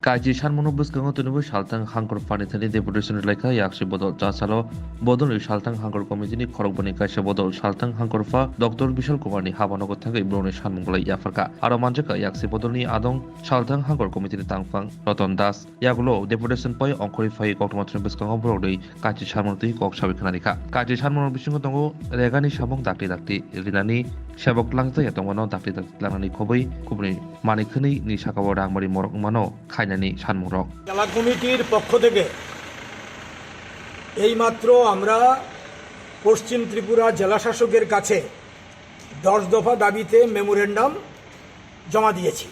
Kaji Shan Monobus Gangotunubu Shaltang Hankor Panitani Deputation Leka Yakshi Bodol Jasalo Bodol Shaltang Hankor Committee Koroboni Kasha Bodol Shaltang Hankorfa Dr. Bishal Kumani Habanogo Tanga Ibrone Shanmungla Yafaka Aromanjaka Yaksi Bodolni Adong Shaltang Hankor Committee Tangfang Roton Das Yagulo Deputation Poi Onkorifai Kokmatran Biskango Brody Kaji Sharmonti Kok Shabikanarika Kaji Sharmon Bishango Regani Shabong Dakti Rinani Shabok Langta Yatomano Dakti Langani Kobi Kubni Manikani Nishakawa Rangmari Morokmano জেলা কমিটির পক্ষ থেকে এইমাত্র আমরা পশ্চিম ত্রিপুরা জেলা শাসকের কাছে 10 দফা দাবিতে মেমোরেন্ডাম জমা দিয়েছি।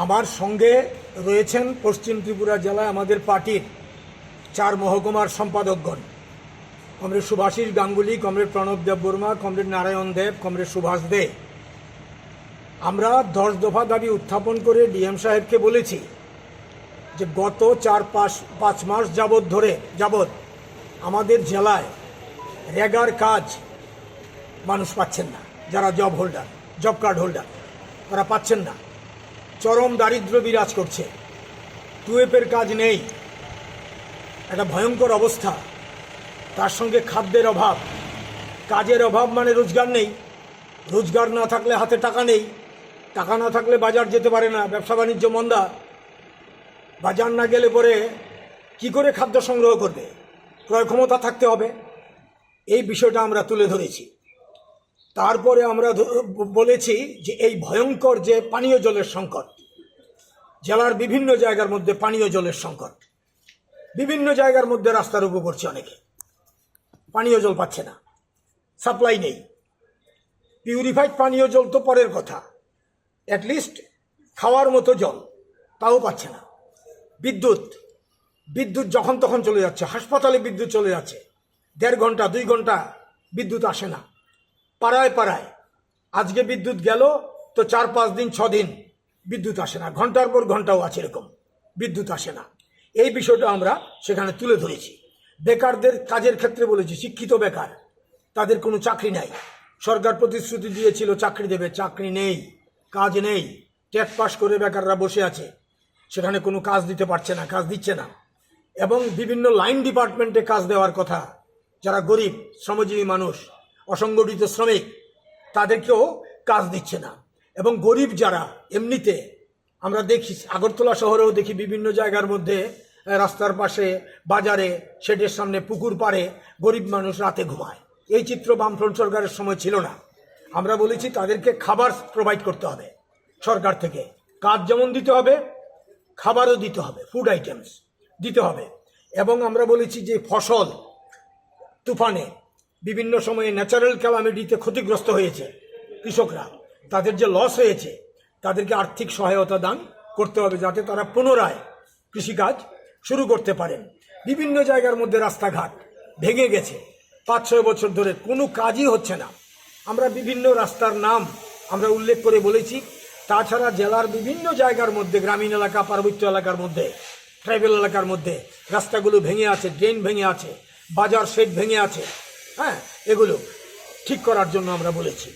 আমার সঙ্গে রয়েছেন পশ্চিম ত্রিপুরা জেলায় আমাদের পার্টির 4 মহকুমার সম্পাদকগণ, comrade Subhashish Ganguly, comrade Pranab Debbarma, comrade Narayan Deb, comrade Subhash De. আমরা 10 দফা দাবি উত্থাপন করে ডিএম সাহেবকে বলেছি যে গত 4-5 মাস যাবৎ আমাদের জেলায় রেগার কাজ মানুষ পাচ্ছেন না, যারা জব কার্ড হোল্ডার তারা পাচ্ছেন না। চরম দারিদ্র্য বিরাজ করছে, টুয়েপের কাজ নেই, একটা ভয়ঙ্কর অবস্থা। তার সঙ্গে খাদ্যের অভাব, কাজের অভাব মানে রোজগার নেই, রোজগার না থাকলে হাতে টাকা নেই, টাকা না থাকলে বাজার যেতে পারে না, ব্যবসা বাণিজ্য মন্দা, বাজার না গেলে পরে কি করে খাদ্য সংগ্রহ করবে, ক্রয় ক্ষমতা থাকতে হবে। এই বিষয়টা আমরা তুলে ধরেছি। তারপরে আমরা বলেছি যে এই ভয়ঙ্কর যে পানীয় জলের সংকট, জেলার বিভিন্ন জায়গার মধ্যে পানীয় জলের সংকট, বিভিন্ন জায়গার মধ্যে রাস্তা রোকো করছে, অনেকে পানীয় জল পাচ্ছে না, সাপ্লাই নেই। পিউরিফাইড পানীয় জল তো পরের কথা, অ্যাটলিস্ট খাওয়ার মতো জল তাও পাচ্ছে না। বিদ্যুৎ যখন তখন চলে যাচ্ছে, হাসপাতালে বিদ্যুৎ চলে যাচ্ছে, 1.5 ঘন্টা 2 ঘন্টা বিদ্যুৎ আসে না। পাড়ায় আজকে বিদ্যুৎ গেল তো 4-5 দিন 6 দিন বিদ্যুৎ আসে না, ঘন্টার পর ঘন্টাও আছে, এরকম বিদ্যুৎ আসে না। এই বিষয়টা আমরা সেখানে তুলে ধরেছি। বেকারদের কাজের ক্ষেত্রে বলেছি, শিক্ষিত বেকার, তাদের কোনো চাকরি নাই। সরকার প্রতিশ্রুতি দিয়েছিল চাকরি দেবে, চাকরি নেই, কাজ নেই। টেট পাস করে বেকাররা বসে আছে, সেখানে কোনো কাজ দিতে পারছে না, কাজ দিচ্ছে না। এবং বিভিন্ন লাইন ডিপার্টমেন্টে কাজ দেওয়ার কথা, যারা গরিব শ্রমজীবী মানুষ, অসংগঠিত শ্রমিক, তাদেরকেও কাজ দিচ্ছে না। এবং গরিব যারা এমনিতে আমরা দেখি, আগরতলা শহরেও দেখি বিভিন্ন জায়গার মধ্যে রাস্তার পাশে, বাজারে, শেডের সামনে, পুকুর পাড়ে গরিব মানুষ রাতে ঘুমায়। এই চিত্র বামফ্রন্ট সরকারের সময় ছিল না। আমরা বলেছি তাদেরকে খাবার প্রোভাইড করতে হবে সরকার থেকে, কাজ যেমন দিতে হবে খাবারও দিতে হবে, ফুড আইটেমস দিতে হবে। এবং আমরা বলেছি যে ফসল তুফানে বিভিন্ন সময়ে ন্যাচারাল ক্যালামিটিতে ক্ষতিগ্রস্ত হয়েছে কৃষকরা, তাদের যে লস হয়েছে তাদেরকে আর্থিক সহায়তা দান করতে হবে, যাতে তারা পুনরায় কৃষিকাজ শুরু করতে পারেন। বিভিন্ন জায়গার মধ্যে রাস্তাঘাট ভেঙে গেছে, 5-6 বছর ধরে কোনো কাজই হচ্ছে না। আমরা বিভিন্ন রাস্তার নাম আমরা উল্লেখ করে বলেছি। তাছাড়া জেলার বিভিন্ন জায়গার মধ্যে, গ্রামীণ এলাকা, পার্বত্য এলাকার মধ্যে, ট্রাইবেল এলাকার মধ্যে রাস্তাগুলো ভেঙে আছে, ড্রেন ভেঙে আছে, বাজার শেড ভেঙে আছে। এগুলো ঠিক করার জন্য আমরা বলেছি।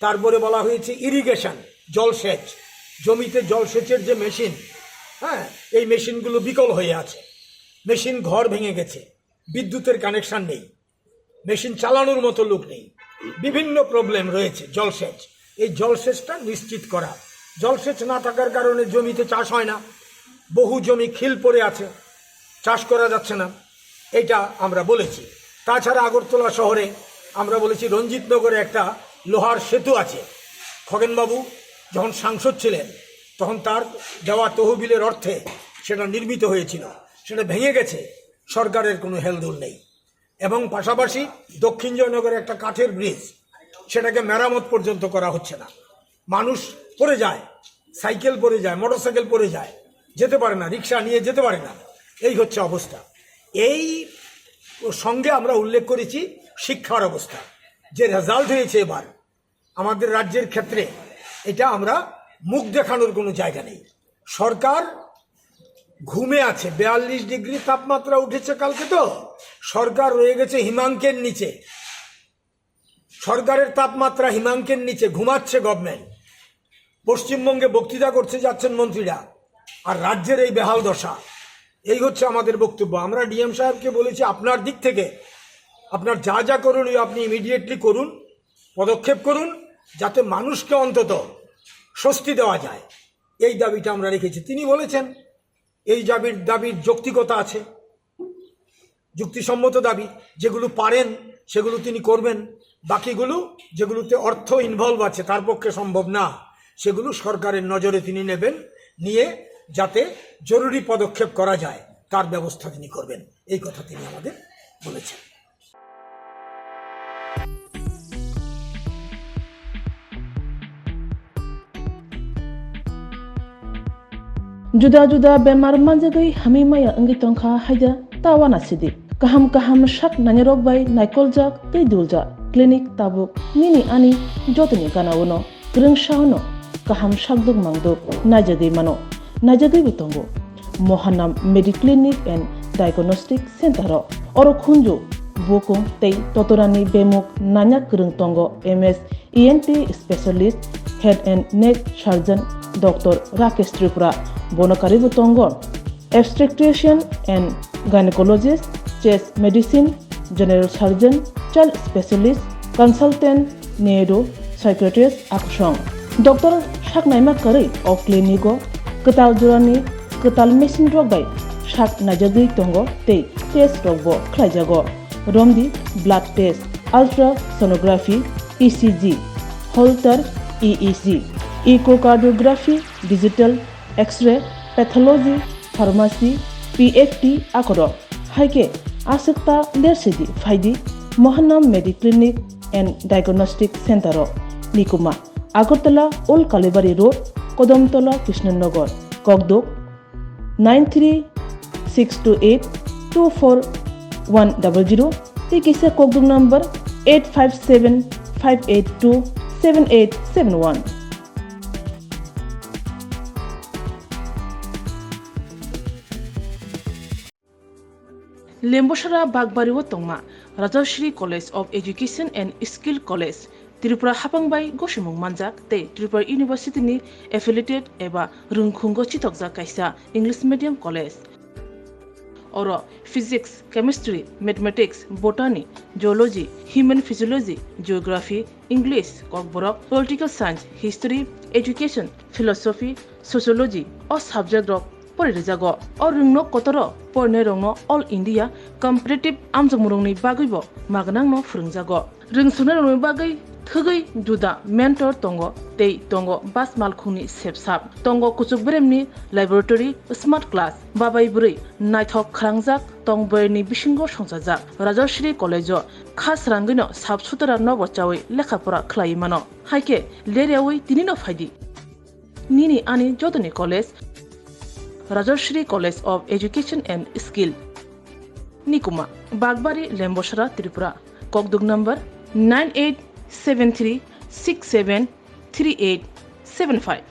তারপরে বলা হয়েছে ইরিগেশন, জলসেচ, জমিতে জলসেচের যে মেশিন, এই মেশিনগুলো বিকল হয়ে আছে, মেশিন ঘর ভেঙে গেছে, বিদ্যুতের কানেকশন নেই, মেশিন চালানোর মতো লোক নেই, বিভিন্ন প্রবলেম রয়েছে। জলসেচ, এই জলসেচটা নিশ্চিত করা। জলসেচ না থাকার কারণে জমিতে চাষ হয় না, বহু জমি খিল পড়ে আছে, চাষ করা যাচ্ছে না, এটা আমরা বলেছি। তাছাড়া আগরতলা শহরে আমরা বলেছি রঞ্জিতনগরে একটা লোহার সেতু আছে, খগেনবাবু যখন সাংসদ ছিলেন তখন তার দেওয়া তহবিলের অর্থে সেটা নির্মিত হয়েছিল, সেটা ভেঙে গেছে, সরকারের কোনো হেলদোল নেই। এবং পাশাপাশি দক্ষিণ জয়নগরে একটা কাঠের ব্রিজ, সেটাকে মেরামত পর্যন্ত করা হচ্ছে না। মানুষ পড়ে যায়, সাইকেল পড়ে যায়, মোটরসাইকেল পড়ে যায়, যেতে পারে না, রিক্সা নিয়ে যেতে পারে না, এই হচ্ছে অবস্থা। এই সঙ্গে আমরা উল্লেখ করেছি শিক্ষার অবস্থা, যে রেজাল্ট হয়েছে এবার আমাদের রাজ্যের ক্ষেত্রে, এটা আমরা মুখ দেখানোর কোনো জায়গা নেই। সরকার ঘুমে আছে, 42 ডিগ্রি তাপমাত্রা উঠেছে কালকে, তো সরকার রয়ে গেছে হিমাঙ্কের নিচে, সরকারের তাপমাত্রা হিমাঙ্কের নিচে, ঘুমাচ্ছে গভর্নমেন্ট। পশ্চিমবঙ্গে বক্তৃতা করতে যাচ্ছেন মন্ত্রীরা, আর রাজ্যের এই বেহাল দশা, এই হচ্ছে আমাদের বক্তব্য। আমরা ডিএম সাহেবকে বলেছি আপনার দিক থেকে আপনার যা যা করণীয় আপনি ইমিডিয়েটলি করুন, পদক্ষেপ করুন, যাতে মানুষকে অন্তত স্বস্তি দেওয়া যায়। এই দাবিটা আমরা রেখেছি। তিনি বলেছেন এই দাবির যৌক্তিকতা আছে, যুক্তিসম্মত দাবি। যেগুলো পারেন সেগুলো তিনি করবেন, বাকিগুলো যেগুলোতে অর্থ ইনভলভ আছে তার পক্ষে সম্ভব না, সেগুলো সরকারের নজরে তিনি নেবেন, নিয়ে যাতে জরুরি পদক্ষেপ করা যায় তার ব্যবস্থা তিনি করবেন। এই কথা তিনি আমাদের বলেছেন। Juda-juda bemar manjagai hami maya angi tongkha haida tawana sidi kaham shak nanyarok bai naikolja tei dulja klinik tabuk nini ani jotni ganawono grengshawno kaham shakduk mangduk najagai mano najagai butongo Mohanam Mediclinic and Diagnostic Center oro khunju bokung tei totorani bemuk nanya krung tongo MS ENT specialist head and neck surgeon Dr. Rakesh Tripura Bonakari Butongo, obstetrician and gynecologist, chest medicine, general surgeon, child specialist, consultant, neuro, psychiatrist, Akshong. Dr. Shaknaima Kari of Clinico, Katal Jurani, Katal Machine Rogai, Shak Najagi Tongo, Te, Test Robo, Klajago, Romdi, blood test, ultrasonography, ECG, Holter, EEG, echocardiography, digital, X-ray, pathology, pharmacy, PFT akoro. Haike asikta lersidi faidi Mohanam Mediclinic and Diagnostic Center Nikuma Agartala Old Kalibari Road Kodamtola Krishnanagar Kogdok 93628241100 Tikisa Kogdok number 8575827871. Lembosara Bagbariwo Tongma, Rajashri College of Education and Skill College, Tripura Hapangbai Goshimung Manjak, Te Tripura University ni affiliated eba Rungkhungo Chitokja Kaisa English Medium College. Oro Physics, Chemistry, Mathematics, Botany, Geology, Human Physiology, Geography, English, Kokborok, Political Science, History, Education, Philosophy, Sociology, or subject of Porijago, or Rungno Kotoro, Pornerongno, All India, Competitive Amjamurungni Bagibo, Maganangno Frungjago. Ring Sunarung Bagai, Thugai, Juda, Mentor Tongo, Tei Tongo, Bas Malkuni Sepsap, Tongo Kuchukbremni, Laboratory, Smart Class, Babai Buri, Nighthawk Krangjak, Tongberni Bishingo Shonsajak, Rajashri College, Khas Rangino, Subsutara Novochawi, Lekapura Klaimano, Haike, Leriawi, Tinino Fadi. Nini Ani Jotani College, Rajashri College of Education and Skill. Nikuma, Bagbari, Lembosara, Tripura. Kogduk number 9873673875.